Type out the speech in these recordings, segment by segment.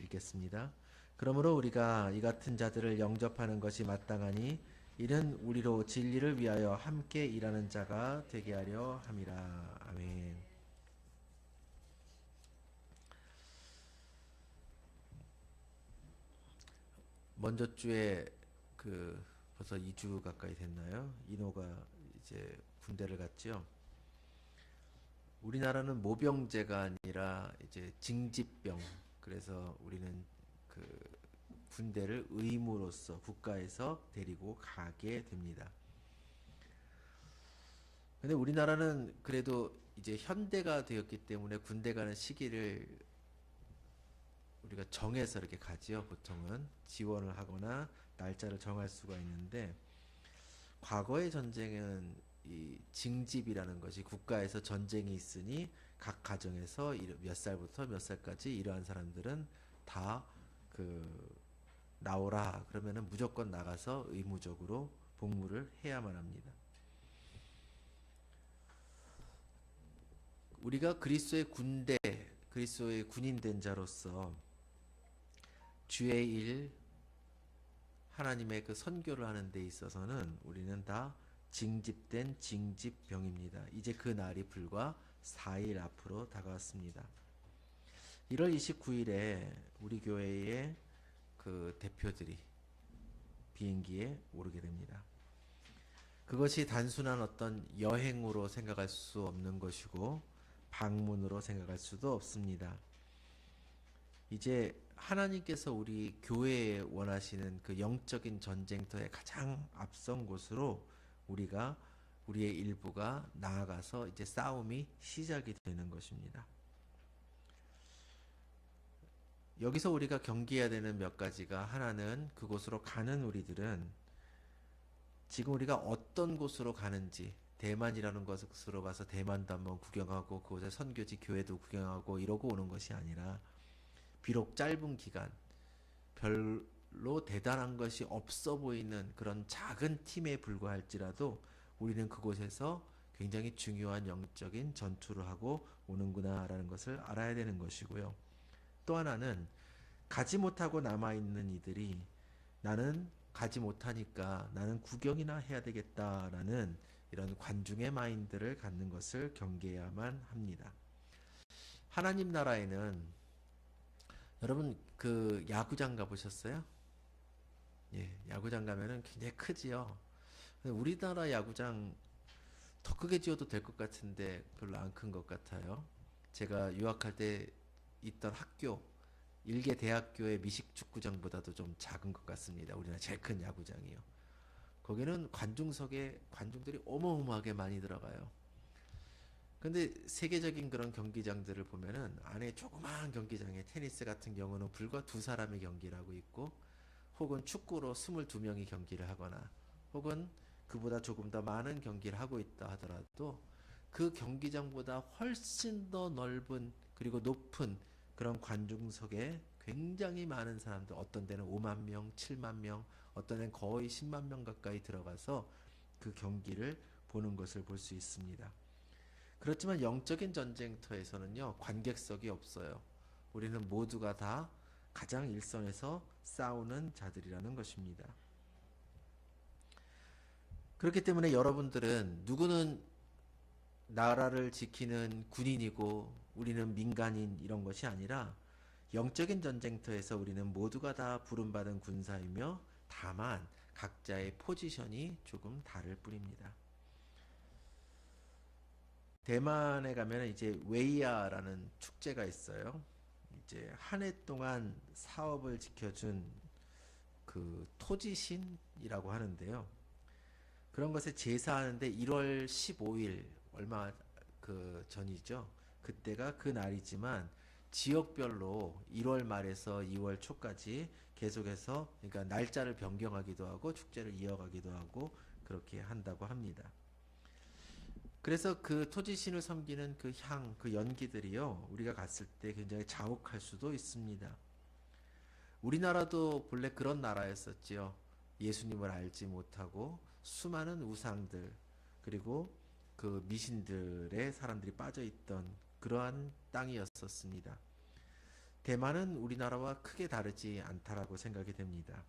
읽겠습니다. 그러므로 우리가 이 같은 자들을 영접하는 것이 마땅하니 이는 우리로 진리를 위하여 함께 일하는 자가 되게 하려 함이라. 아멘. 먼저 주에 벌써 2주 가까이 됐나요? 인호가 이제 군대를 갔죠. 우리나라는 모병제가 아니라 이제 징집병. 그래서 우리는 그 군대를 의무로서 국가에서 데리고 가게 됩니다. 근데 우리나라는 그래도 이제 현대가 되었기 때문에 군대 가는 시기를 우리가 정해서 이렇게 가지요. 보통은 지원을 하거나 날짜를 정할 수가 있는데 과거의 전쟁은 이 징집이라는 것이 국가에서 전쟁이 있으니 각 가정에서 몇 살부터 몇 살까지 이러한 사람들은 다 나오라 그러면은 무조건 나가서 의무적으로 복무를 해야만 합니다. 우리가 그리스도의 군대, 그리스도의 군인 된 자로서 주의 일, 하나님의 그 선교를 하는 데 있어서는 우리는 다 징집된 징집병입니다. 이제 그 날이 불과 4일 앞으로 다가왔습니다. 1월 29일에 우리 교회의 그 대표들이 비행기에 오르게 됩니다. 그것이 단순한 어떤 여행으로 생각할 수 없는 것이고 방문으로 생각할 수도 없습니다. 이제 하나님께서 우리 교회에 원하시는 그 영적인 전쟁터의 가장 앞선 곳으로 우리의 일부가 나아가서 이제 싸움이 시작이 되는 것입니다. 여기서 우리가 경계해야 되는 몇 가지가, 하나는 그곳으로 가는 우리들은 지금 우리가 어떤 곳으로 가는지, 대만이라는 곳으로 가서 대만도 한번 구경하고 그곳의 선교지 교회도 구경하고 이러고 오는 것이 아니라 비록 짧은 기간, 별로 대단한 것이 없어 보이는 그런 작은 팀에 불과할지라도 우리는 그곳에서 굉장히 중요한 영적인 전투를 하고 오는구나라는 것을 알아야 되는 것이고요. 또 하나는 가지 못하고 남아있는 이들이 나는 가지 못하니까 나는 구경이나 해야 되겠다라는 이런 관중의 마인드를 갖는 것을 경계해야만 합니다. 하나님 나라에는 여러분 그 야구장 가보셨어요? 예, 야구장 가면은 굉장히 크지요. 우리나라 야구장 더 크게 지어도 될 것 같은데 별로 안 큰 것 같아요. 제가 유학할 때 있던 학교, 일개 대학교의 미식축구장보다도 좀 작은 것 같습니다. 우리나라 제일 큰 야구장이요. 거기는 관중석에 관중들이 어마어마하게 많이 들어가요. 근데 세계적인 그런 경기장들을 보면은 안에 조그마한 경기장에 테니스 같은 경우는 불과 두 사람이 경기를 하고 있고, 혹은 축구로 22명이 경기를 하거나, 혹은 그보다 조금 더 많은 경기를 하고 있다 하더라도 그 경기장보다 훨씬 더 넓은 그리고 높은 그런 관중석에 굉장히 많은 사람들, 어떤 데는 5만 명, 7만 명, 어떤 데는 거의 10만 명 가까이 들어가서 그 경기를 보는 것을 볼 수 있습니다. 그렇지만 영적인 전쟁터에서는요, 관객석이 없어요. 우리는 모두가 다 가장 일선에서 싸우는 자들이라는 것입니다. 그렇기 때문에 여러분들은 누구는 나라를 지키는 군인이고 우리는 민간인 이런 것이 아니라 영적인 전쟁터에서 우리는 모두가 다 부름받은 군사이며 다만 각자의 포지션이 조금 다를 뿐입니다. 대만에 가면 이제 웨이야라는 축제가 있어요. 이제 한 해 동안 사업을 지켜준 그 토지신이라고 하는데요. 그런 것에 제사하는데 1월 15일 얼마 그 전이죠. 그때가 그 날이지만 지역별로 1월 말에서 2월 초까지 계속해서, 그러니까 날짜를 변경하기도 하고 축제를 이어가기도 하고 그렇게 한다고 합니다. 그래서 그 토지신을 섬기는 그 향, 그 연기들이요, 우리가 갔을 때 굉장히 자욱할 수도 있습니다. 우리나라도 본래 그런 나라였었지요. 예수님을 알지 못하고 수많은 우상들, 그리고 그 미신들의 사람들이 빠져있던 그러한 땅이었었습니다. 대만은 우리나라와 크게 다르지 않다라고 생각이 됩니다.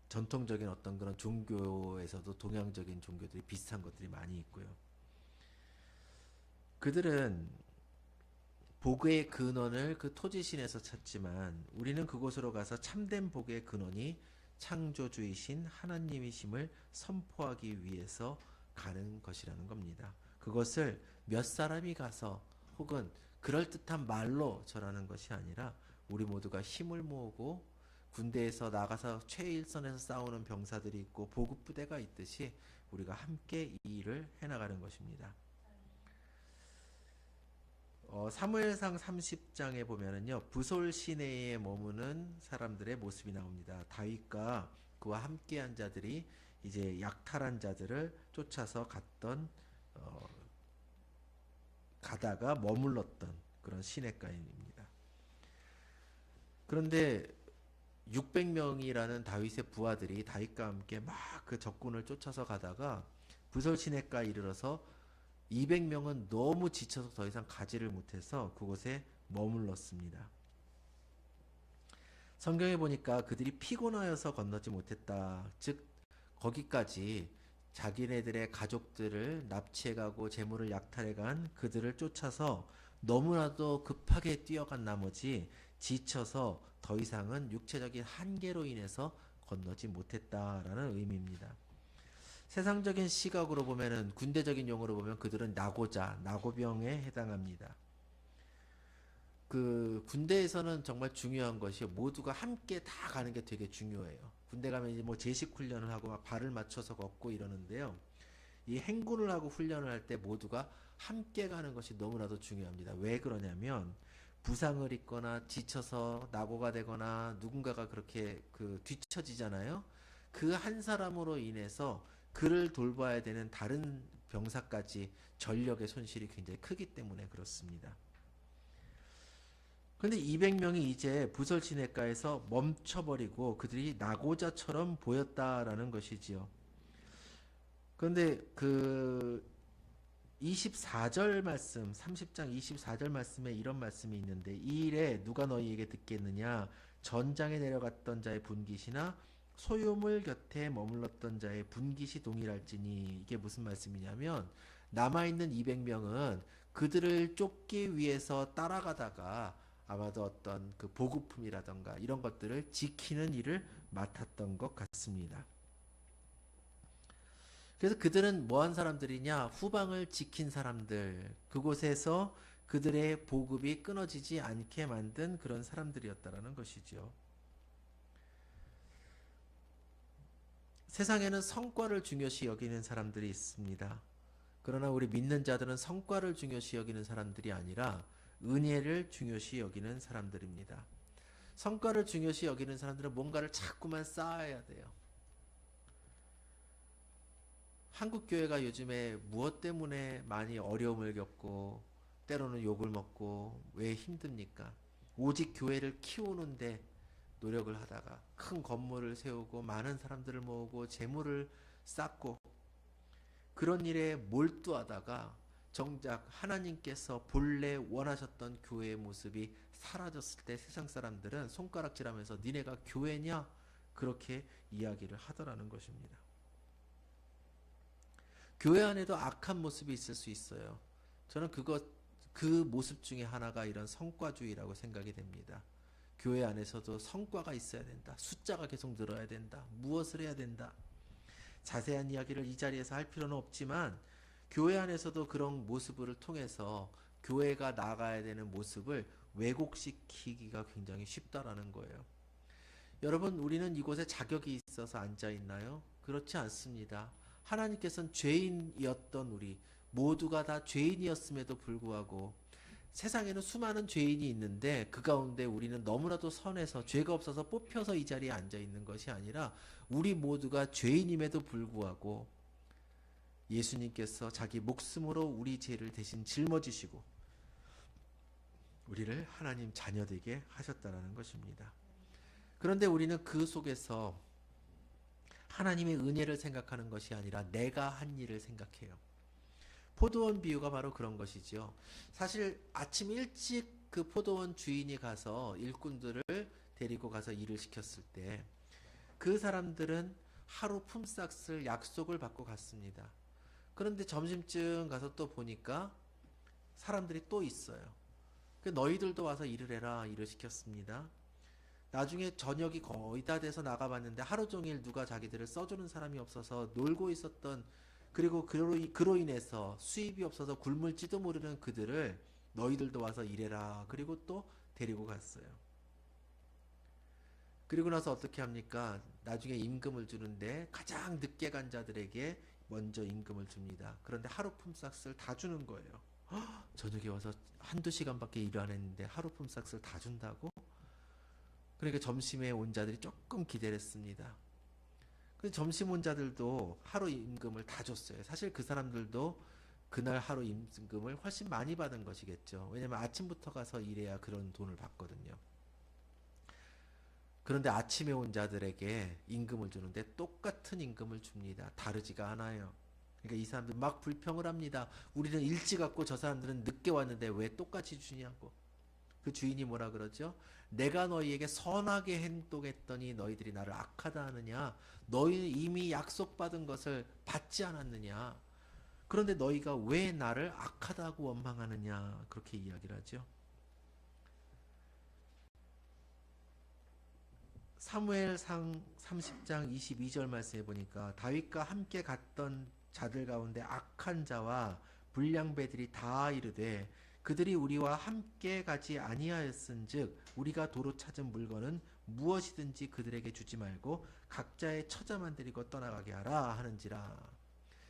전통적인 어떤 그런 종교에서도 동양적인 종교들이 비슷한 것들이 많이 있고요. 그들은 복의 근원을 그 토지신에서 찾지만 우리는 그곳으로 가서 참된 복의 근원이 창조주이신 하나님이심을 선포하기 위해서 가는 것이라는 겁니다. 그것을 몇 사람이 가서 혹은 그럴듯한 말로 전하는 것이 아니라 우리 모두가 힘을 모으고 군대에서 나가서 최일선에서 싸우는 병사들이 있고 보급부대가 있듯이 우리가 함께 이 일을 해나가는 것입니다. 사무엘상 30장에 보면은요, 부솔 시내에 머무는 사람들의 모습이 나옵니다. 다윗과 그와 함께한 자들이 이제 약탈한 자들을 쫓아서 가다가 머물렀던 그런 시내가입니다. 그런데 600명이라는 다윗의 부하들이 다윗과 함께 막 그 적군을 쫓아서 가다가 부솔 시내가에 이르러서 200명은 너무 지쳐서 더 이상 가지를 못해서 그곳에 머물렀습니다. 성경에 보니까 그들이 피곤하여서 건너지 못했다. 즉 거기까지 자기네들의 가족들을 납치해가고 재물을 약탈해간 그들을 쫓아서 너무나도 급하게 뛰어간 나머지 지쳐서 더 이상은 육체적인 한계로 인해서 건너지 못했다라는 의미입니다. 세상적인 시각으로 보면은 군대적인 용어로 보면 그들은 나고자, 나고병에 해당합니다. 그 군대에서는 정말 중요한 것이 모두가 함께 다 가는 게 되게 중요해요. 군대 가면 이제 뭐 제식 훈련을 하고 막 발을 맞춰서 걷고 이러는데요. 이 행군을 하고 훈련을 할 때 모두가 함께 가는 것이 너무나도 중요합니다. 왜 그러냐면 부상을 입거나 지쳐서 낙오가 되거나 누군가가 그렇게 그 뒤처지잖아요. 그 한 사람으로 인해서 그를 돌봐야 되는 다른 병사까지 전력의 손실이 굉장히 크기 때문에 그렇습니다. 그런데 200명이 이제 부설 시내가에서 멈춰버리고 그들이 나고자처럼 보였다라는 것이지요. 그런데 그 24절 말씀, 30장 24절 말씀에 이런 말씀이 있는데 이 일에 누가 너희에게 듣겠느냐? 전장에 내려갔던 자의 분깃이나 소유물 곁에 머물렀던 자의 분깃이 동일할지니. 이게 무슨 말씀이냐면 남아있는 200명은 그들을 쫓기 위해서 따라가다가 아마도 어떤 그 보급품이라던가 이런 것들을 지키는 일을 맡았던 것 같습니다. 그래서 그들은 뭐한 사람들이냐? 후방을 지킨 사람들, 그곳에서 그들의 보급이 끊어지지 않게 만든 그런 사람들이었다라는 것이죠. 세상에는 성과를 중요시 여기는 사람들이 있습니다. 그러나 우리 믿는 자들은 성과를 중요시 여기는 사람들이 아니라 은혜를 중요시 여기는 사람들입니다. 성과를 중요시 여기는 사람들은 뭔가를 자꾸만 쌓아야 돼요. 한국 교회가 요즘에 무엇 때문에 많이 어려움을 겪고 때로는 욕을 먹고 왜 힘듭니까? 오직 교회를 키우는데 노력을 하다가 큰 건물을 세우고 많은 사람들을 모으고 재물을 쌓고 그런 일에 몰두하다가 정작 하나님께서 본래 원하셨던 교회의 모습이 사라졌을 때 세상 사람들은 손가락질하면서 니네가 교회냐? 그렇게 이야기를 하더라는 것입니다. 교회 안에도 악한 모습이 있을 수 있어요. 저는 그 모습 중에 하나가 이런 성과주의라고 생각이 됩니다. 교회 안에서도 성과가 있어야 된다. 숫자가 계속 늘어야 된다. 무엇을 해야 된다. 자세한 이야기를 이 자리에서 할 필요는 없지만 교회 안에서도 그런 모습을 통해서 교회가 나가야 되는 모습을 왜곡시키기가 굉장히 쉽다라는 거예요. 여러분, 우리는 이곳에 자격이 있어서 앉아 있나요? 그렇지 않습니다. 하나님께서는 죄인이었던 우리 모두가 다 죄인이었음에도 불구하고 세상에는 수많은 죄인이 있는데 그 가운데 우리는 너무나도 선해서 죄가 없어서 뽑혀서 이 자리에 앉아 있는 것이 아니라 우리 모두가 죄인임에도 불구하고 예수님께서 자기 목숨으로 우리 죄를 대신 짊어지시고 우리를 하나님 자녀되게 하셨다는 것입니다. 그런데 우리는 그 속에서 하나님의 은혜를 생각하는 것이 아니라 내가 한 일을 생각해요. 포도원 비유가 바로 그런 것이죠. 사실 아침 일찍 그 포도원 주인이 가서 일꾼들을 데리고 가서 일을 시켰을 때 그 사람들은 하루 품삯을 약속을 받고 갔습니다. 그런데 점심쯤 가서 또 보니까 사람들이 또 있어요. 너희들도 와서 일을 해라, 일을 시켰습니다. 나중에 저녁이 거의 다 돼서 나가봤는데 하루 종일 누가 자기들을 써주는 사람이 없어서 놀고 있었던, 그리고 그로 인해서 수입이 없어서 굶을지도 모르는 그들을 너희들도 와서 일해라, 그리고 또 데리고 갔어요. 그리고 나서 어떻게 합니까? 나중에 임금을 주는데 가장 늦게 간 자들에게 먼저 임금을 줍니다. 그런데 하루 품삯을 다 주는 거예요. 저녁에 와서 한두 시간밖에 일을 안 했는데 하루 품삯을 다 준다고? 그러니까 점심에 온 자들이 조금 기대를 했습니다. 근데 점심 온 자들도 하루 임금을 다 줬어요. 사실 그 사람들도 그날 하루 임금을 훨씬 많이 받은 것이겠죠. 왜냐면 아침부터 가서 일해야 그런 돈을 받거든요. 그런데 아침에 온 자들에게 임금을 주는데 똑같은 임금을 줍니다. 다르지가 않아요. 그러니까 이 사람들 막 불평을 합니다. 우리는 일찍 왔고 저 사람들은 늦게 왔는데 왜 똑같이 주냐고. 그 주인이 뭐라 그러죠? 내가 너희에게 선하게 행동했더니 너희들이 나를 악하다 하느냐? 너희는 이미 약속받은 것을 받지 않았느냐? 그런데 너희가 왜 나를 악하다고 원망하느냐? 그렇게 이야기를 하죠. 사무엘상 30장 22절 말씀해 보니까 다윗과 함께 갔던 자들 가운데 악한 자와 불량배들이 다 이르되 그들이 우리와 함께 가지 아니하였은즉 우리가 도로 찾은 물건은 무엇이든지 그들에게 주지 말고 각자의 처자만 데리고 떠나가게 하라 하는지라.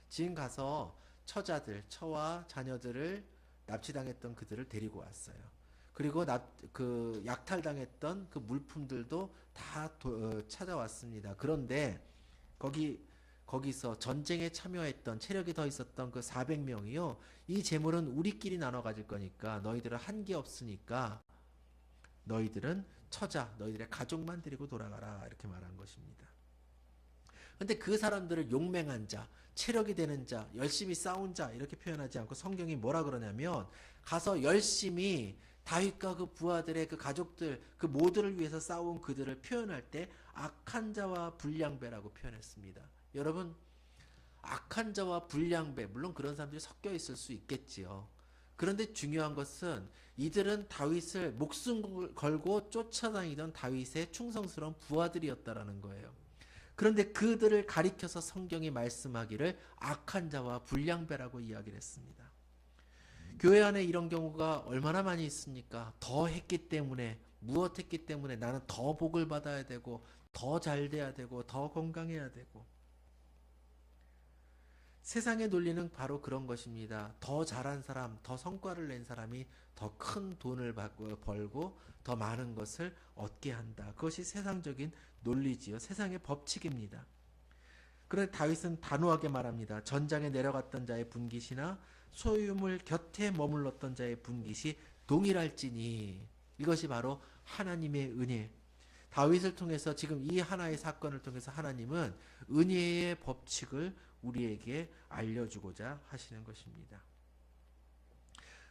지금 가서 처와 자녀들을 납치당했던 그들을 데리고 왔어요. 그리고 그 약탈당했던 그 물품들도 다 찾아왔습니다. 그런데 거기서 전쟁에 참여했던 체력이 더 있었던 그 400명이요. 이 재물은 우리끼리 나눠 가질 거니까 너희들은 한 게 없으니까 너희들은 너희들의 가족만 데리고 돌아가라 이렇게 말한 것입니다. 근데 그 사람들을 용맹한 자, 체력이 되는 자, 열심히 싸운 자 이렇게 표현하지 않고 성경이 뭐라 그러냐면 가서 열심히 다윗과 그 부하들의 그 가족들 그 모두를 위해서 싸운 그들을 표현할 때 악한 자와 불량배라고 표현했습니다. 여러분, 악한 자와 불량배, 물론 그런 사람들이 섞여 있을 수 있겠지요. 그런데 중요한 것은 이들은 다윗을 목숨 걸고 쫓아다니던 다윗의 충성스러운 부하들이었다라는 거예요. 그런데 그들을 가리켜서 성경이 말씀하기를 악한 자와 불량배라고 이야기를 했습니다. 교회 안에 이런 경우가 얼마나 많이 있습니까? 더 했기 때문에, 무엇 했기 때문에 나는 더 복을 받아야 되고 더 잘 돼야 되고 더 건강해야 되고. 세상의 논리는 바로 그런 것입니다. 더 잘한 사람, 더 성과를 낸 사람이 더 큰 돈을 벌고 더 많은 것을 얻게 한다. 그것이 세상적인 논리지요. 세상의 법칙입니다. 그런데 다윗은 단호하게 말합니다. 전장에 내려갔던 자의 분깃이나 소유물 곁에 머물렀던 자의 분깃이 동일할지니. 이것이 바로 하나님의 은혜. 다윗을 통해서 지금 이 하나의 사건을 통해서 하나님은 은혜의 법칙을 우리에게 알려주고자 하시는 것입니다.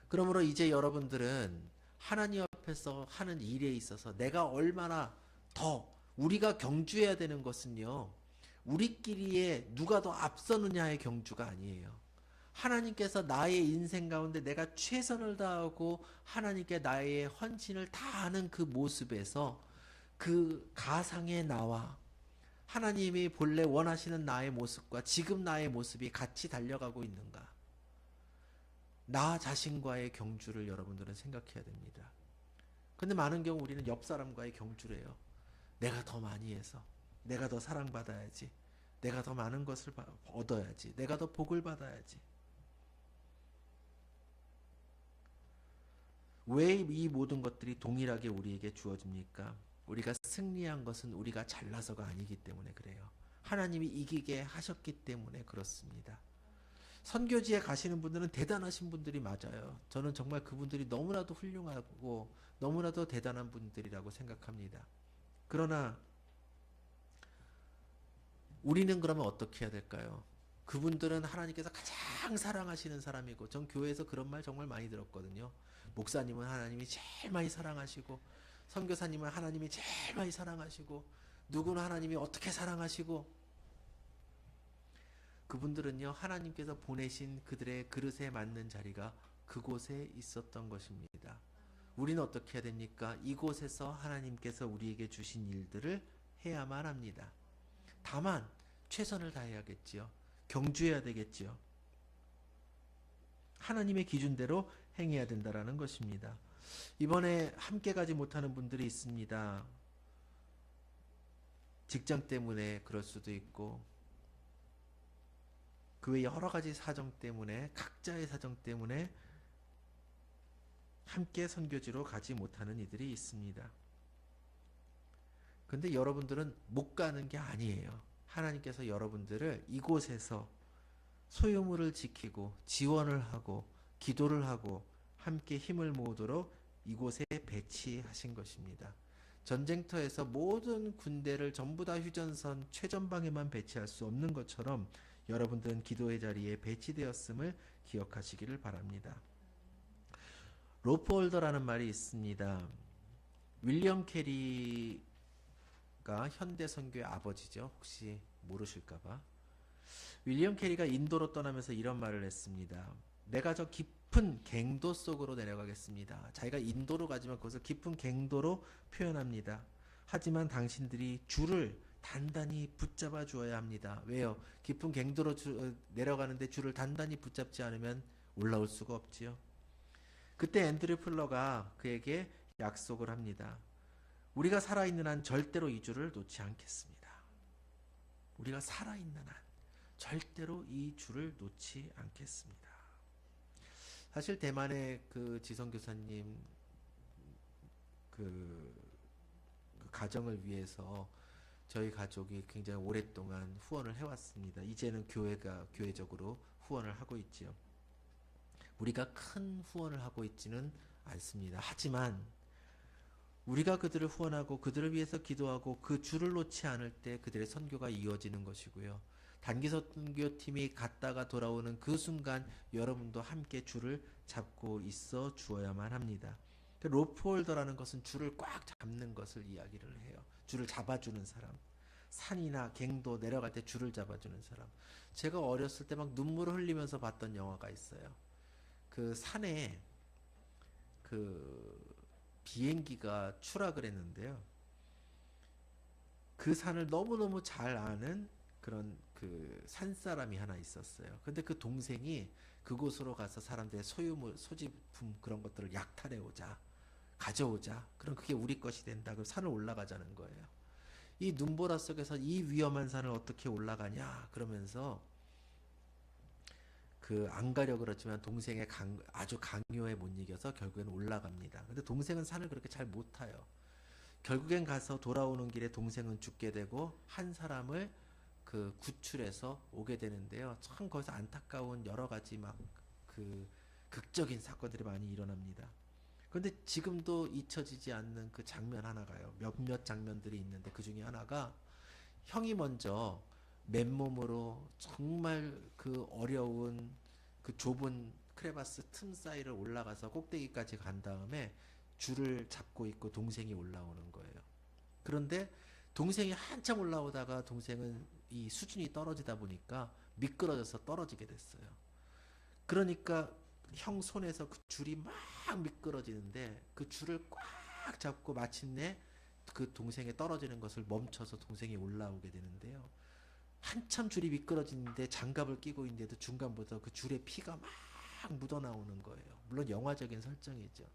그러므로 이제 여러분들은 하나님 앞에서 하는 일에 있어서 내가 얼마나 더 우리가 경주해야 되는 것은요, 우리끼리의 누가 더 앞서느냐의 경주가 아니에요. 하나님께서 나의 인생 가운데 내가 최선을 다하고 하나님께 나의 헌신을 다하는 그 모습에서 그 가상의 나와 하나님이 본래 원하시는 나의 모습과 지금 나의 모습이 같이 달려가고 있는가? 나 자신과의 경주를 여러분들은 생각해야 됩니다. 근데 많은 경우 우리는 옆 사람과의 경주를 해요. 내가 더 많이 해서, 내가 더 사랑받아야지, 내가 더 많은 것을 얻어야지, 내가 더 복을 받아야지. 왜 이 모든 것들이 동일하게 우리에게 주어집니까? 우리가 승리한 것은 우리가 잘나서가 아니기 때문에 그래요. 하나님이 이기게 하셨기 때문에 그렇습니다. 선교지에 가시는 분들은 대단하신 분들이 맞아요. 저는 정말 그분들이 너무나도 훌륭하고 너무나도 대단한 분들이라고 생각합니다. 그러나 우리는 그러면 어떻게 해야 될까요? 그분들은 하나님께서 가장 사랑하시는 사람이고, 전 교회에서 그런 말 정말 많이 들었거든요. 목사님은 하나님이 제일 많이 사랑하시고, 선교사님은 하나님이 제일 많이 사랑하시고, 누구는 하나님이 어떻게 사랑하시고, 그분들은요, 하나님께서 보내신 그들의 그릇에 맞는 자리가 그곳에 있었던 것입니다. 우리는 어떻게 해야 됩니까? 이곳에서 하나님께서 우리에게 주신 일들을 해야만 합니다. 다만 최선을 다해야겠지요. 경주해야 되겠지요. 하나님의 기준대로 행해야 된다라는 것입니다. 이번에 함께 가지 못하는 분들이 있습니다. 직장 때문에 그럴 수도 있고, 그 외 여러 가지 사정 때문에, 각자의 사정 때문에 함께 선교지로 가지 못하는 이들이 있습니다. 근데 여러분들은 못 가는 게 아니에요. 하나님께서 여러분들을 이곳에서 소유물을 지키고 지원을 하고 기도를 하고 함께 힘을 모으도록 이곳에 배치하신 것입니다. 전쟁터에서 모든 군대를 전부 다 휴전선 최전방에만 배치할 수 없는 것처럼 여러분들은 기도의 자리에 배치되었음을 기억하시기를 바랍니다. 로프홀더라는 말이 있습니다. 윌리엄 캐리가 현대 선교의 아버지죠. 혹시 모르실까봐. 윌리엄 캐리가 인도로 떠나면서 이런 말을 했습니다. 내가 저 깊은 갱도 속으로 내려가겠습니다. 자기가 인도로 가지만 그것을 깊은 갱도로 표현합니다. 하지만 당신들이 줄을 단단히 붙잡아 주어야 합니다. 왜요? 깊은 갱도로 내려가는데 줄을 단단히 붙잡지 않으면 올라올 수가 없지요. 그때 앤드류 플러가 그에게 약속을 합니다. 우리가 살아있는 한 절대로 이 줄을 놓지 않겠습니다. 우리가 살아있는 한 절대로 이 줄을 놓지 않겠습니다. 사실 대만의 그 지성교사님 그 가정을 위해서 저희 가족이 굉장히 오랫동안 후원을 해왔습니다. 이제는 교회적으로 후원을 하고 있지요. 우리가 큰 후원을 하고 있지는 않습니다. 하지만 우리가 그들을 후원하고 그들을 위해서 기도하고 그 줄을 놓지 않을 때 그들의 선교가 이어지는 것이고요. 단기 선교팀이 갔다가 돌아오는 그 순간 여러분도 함께 줄을 잡고 있어 주어야만 합니다. 로프홀더라는 것은 줄을 꽉 잡는 것을 이야기를 해요. 줄을 잡아주는 사람. 산이나 갱도 내려갈 때 줄을 잡아주는 사람. 제가 어렸을 때 막 눈물을 흘리면서 봤던 영화가 있어요. 그 산에 그 비행기가 추락을 했는데요. 그 산을 너무너무 잘 아는 그런 그 산사람이 하나 있었어요. 근데 그 동생이 그곳으로 가서 사람들의 소유물, 소지품 그런 것들을 약탈해 오자. 가져오자. 그럼 그게 우리 것이 된다. 그럼 산을 올라가자는 거예요. 이 눈보라 속에서 이 위험한 산을 어떻게 올라가냐. 그러면서 그 안 가려 그렇지만 동생의 아주 강요에 못 이겨서 결국엔 올라갑니다. 근데 동생은 산을 그렇게 잘 못 타요. 결국엔 가서 돌아오는 길에 동생은 죽게 되고 한 사람을 그 구출해서 오게 되는데요. 참 거기서 안타까운 여러 가지 막 그 극적인 사건들이 많이 일어납니다. 그런데 지금도 잊혀지지 않는 그 장면 하나가요. 몇몇 장면들이 있는데 그 중에 하나가 형이 먼저 맨몸으로 정말 그 어려운 그 좁은 크레바스 틈 사이를 올라가서 꼭대기까지 간 다음에 줄을 잡고 있고 동생이 올라오는 거예요. 그런데 동생이 한참 올라오다가 동생은 이 수준이 떨어지다 보니까 미끄러져서 떨어지게 됐어요. 그러니까 형 손에서 그 줄이 막 미끄러지는데 그 줄을 꽉 잡고 마침내 그 동생이 떨어지는 것을 멈춰서 동생이 올라오게 되는데요. 한참 줄이 미끄러지는데 장갑을 끼고 있는데도 중간부터 그 줄에 피가 막 묻어나오는 거예요. 물론 영화적인 설정이죠.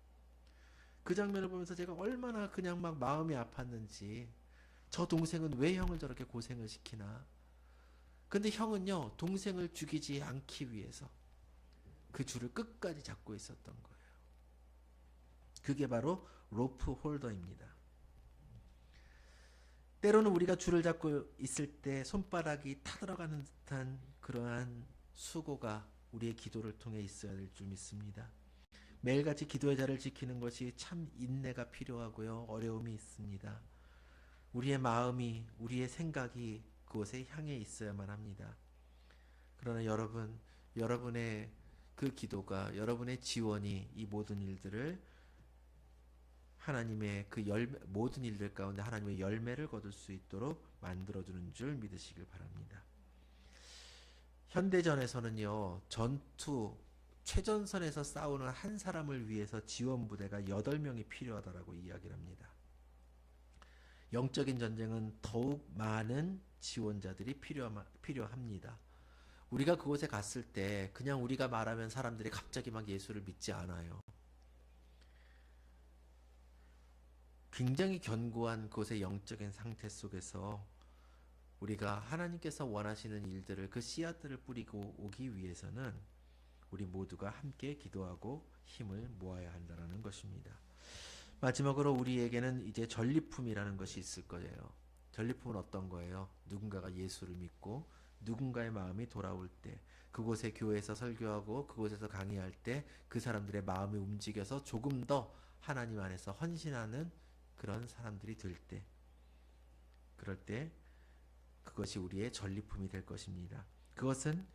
그 장면을 보면서 제가 얼마나 그냥 막 마음이 아팠는지, 저 동생은 왜 형을 저렇게 고생을 시키나. 근데 형은요, 동생을 죽이지 않기 위해서 그 줄을 끝까지 잡고 있었던 거예요. 그게 바로 로프 홀더입니다. 때로는 우리가 줄을 잡고 있을 때 손바닥이 타들어가는 듯한 그러한 수고가 우리의 기도를 통해 있어야 될 줄 믿습니다. 매일같이 기도의 자리를 지키는 것이 참 인내가 필요하고요. 어려움이 있습니다. 우리의 마음이, 우리의 생각이 그곳에 향해 있어야만 합니다. 그러나 여러분의 그 기도가, 여러분의 지원이 이 모든 일들을 하나님의 그 모든 일들 가운데 하나님의 열매를 거둘 수 있도록 만들어주는 줄 믿으시길 바랍니다. 현대전에서는요, 최전선에서 싸우는 한 사람을 위해서 지원 부대가 8명이 필요하다라고 이야기를 합니다. 영적인 전쟁은 더욱 많은 지원자들이 필요합니다. 우리가 그곳에 갔을 때 그냥 우리가 말하면 사람들이 갑자기 막 예수를 믿지 않아요. 굉장히 견고한 그곳의 영적인 상태 속에서 우리가 하나님께서 원하시는 일들을, 그 씨앗들을 뿌리고 오기 위해서는 우리 모두가 함께 기도하고 힘을 모아야 한다는 것입니다. 마지막으로 우리에게는 이제 전리품이라는 것이 있을 거예요. 전리품은 어떤 거예요? 누군가가 예수를 믿고 누군가의 마음이 돌아올 때, 그곳에 교회에서 설교하고 그곳에서 강의할 때 그 사람들의 마음이 움직여서 조금 더 하나님 안에서 헌신하는 그런 사람들이 될 때, 그럴 때 그것이 우리의 전리품이 될 것입니다. 그것은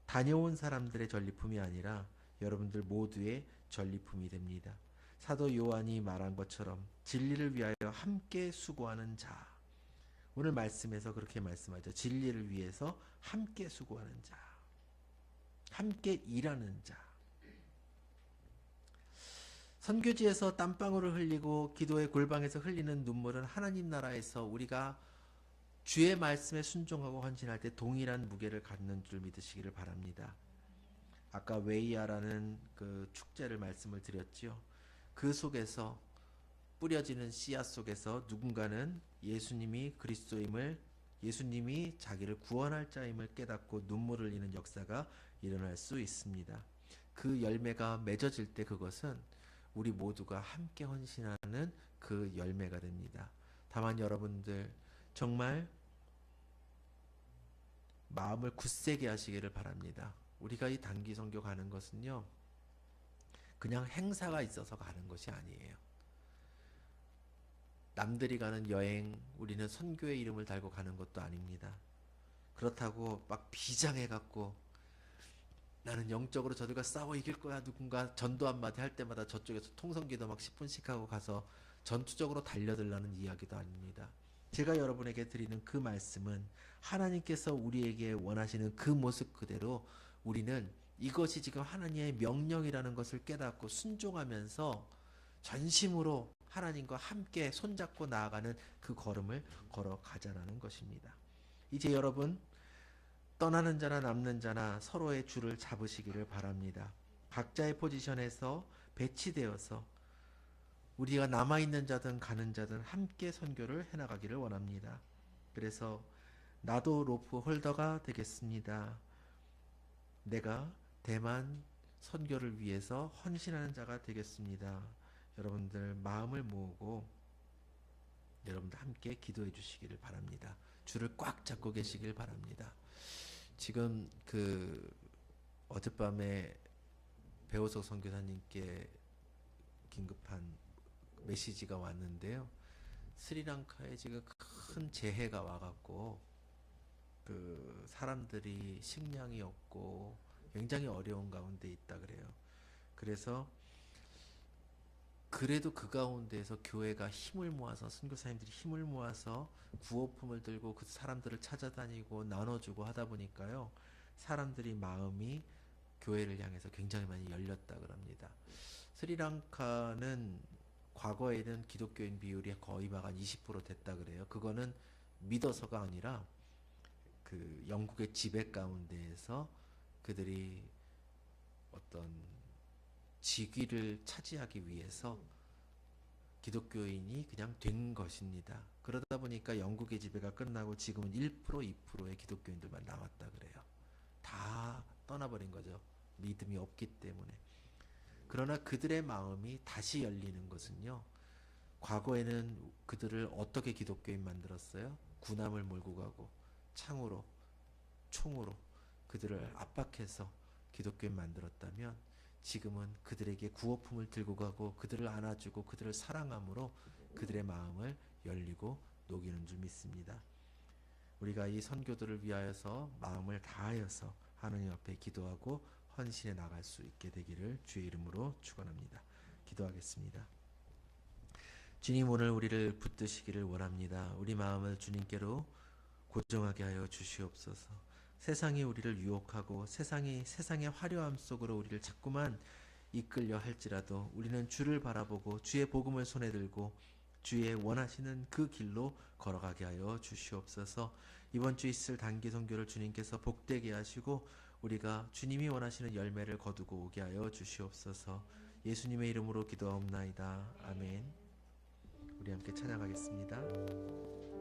다녀온 사람들의 전리품이 아니라 여러분들 모두의 전리품이 됩니다. 사도 요한이 말한 것처럼 진리를 위하여 함께 수고하는 자, 오늘 말씀에서 그렇게 말씀하죠. 진리를 위해서 함께 수고하는 자, 함께 일하는 자. 선교지에서 땀방울을 흘리고 기도의 골방에서 흘리는 눈물은 하나님 나라에서 우리가 주의 말씀에 순종하고 헌신할 때 동일한 무게를 갖는 줄 믿으시기를 바랍니다. 아까 웨이아라는 그 축제를 말씀을 드렸지요. 그 속에서 뿌려지는 씨앗 속에서 누군가는 예수님이 그리스도임을, 예수님이 자기를 구원할 자임을 깨닫고 눈물을 흘리는 역사가 일어날 수 있습니다. 그 열매가 맺어질 때 그것은 우리 모두가 함께 헌신하는 그 열매가 됩니다. 다만 여러분들 정말 마음을 굳세게 하시기를 바랍니다. 우리가 이 단기 선교 가는 것은요, 그냥 행사가 있어서 가는 것이 아니에요. 남들이 가는 여행, 우리는 선교의 이름을 달고 가는 것도 아닙니다. 그렇다고 막 비장해갖고 나는 영적으로 저들과 싸워 이길 거야, 누군가 전도 한마디 할 때마다 저쪽에서 통성기도 막 10분씩 하고 가서 전투적으로 달려들라는 이야기도 아닙니다. 제가 여러분에게 드리는 그 말씀은 하나님께서 우리에게 원하시는 그 모습 그대로 우리는 이것이 지금 하나님의 명령이라는 것을 깨닫고 순종하면서 전심으로 하나님과 함께 손잡고 나아가는 그 걸음을 걸어가자라는 것입니다. 이제 여러분, 떠나는 자나 남는 자나 서로의 줄을 잡으시기를 바랍니다. 각자의 포지션에서 배치되어서 우리가 남아있는 자든 가는 자든 함께 선교를 해나가기를 원합니다. 그래서 나도 로프 홀더가 되겠습니다. 내가 대만 선교를 위해서 헌신하는 자가 되겠습니다. 여러분들 마음을 모으고 여러분들 함께 기도해 주시기를 바랍니다. 줄을 꽉 잡고 계시길 바랍니다. 지금 어젯밤에 배호석 선교사님께 긴급한 메시지가 왔는데요. 스리랑카에 지금 큰 재해가 와갖고 사람들이 식량이 없고 굉장히 어려운 가운데 있다 그래요. 그래서 그래도 그 가운데에서 교회가 힘을 모아서, 선교사님들이 힘을 모아서 구호품을 들고 그 사람들을 찾아다니고 나눠주고 하다 보니까요, 사람들이 마음이 교회를 향해서 굉장히 많이 열렸다 그럽니다. 스리랑카는 과거에는 기독교인 비율이 거의 막 한 20% 됐다 그래요. 그거는 믿어서가 아니라 그 영국의 지배 가운데에서 그들이 어떤 직위를 차지하기 위해서 기독교인이 그냥 된 것입니다. 그러다 보니까 영국의 지배가 끝나고 지금은 1%, 2%의 기독교인들만 남았다 그래요. 다 떠나버린 거죠. 믿음이 없기 때문에. 그러나 그들의 마음이 다시 열리는 것은요, 과거에는 그들을 어떻게 기독교인 만들었어요? 군함을 몰고 가고 창으로, 총으로 그들을 압박해서 기독교인 만들었다면, 지금은 그들에게 구호품을 들고 가고 그들을 안아주고 그들을 사랑함으로 그들의 마음을 열리고 녹이는 줄 믿습니다. 우리가 이 선교들을 위하여서 마음을 다하여서 하느님 앞에 기도하고 헌신해 나갈 수 있게 되기를 주의 이름으로 축원합니다. 기도하겠습니다. 주님, 오늘 우리를 붙드시기를 원합니다. 우리 마음을 주님께로 고정하게 하여 주시옵소서. 세상이 우리를 유혹하고 세상의 화려함 속으로 우리를 자꾸만 이끌려 할지라도 우리는 주를 바라보고 주의 복음을 손에 들고 주의 원하시는 그 길로 걸어가게 하여 주시옵소서. 이번 주 있을 단기 선교를 주님께서 복되게 하시고 우리가 주님이 원하시는 열매를 거두고 오게 하여 주시옵소서. 예수님의 이름으로 기도하옵나이다. 아멘. 우리 함께 찬양하겠습니다.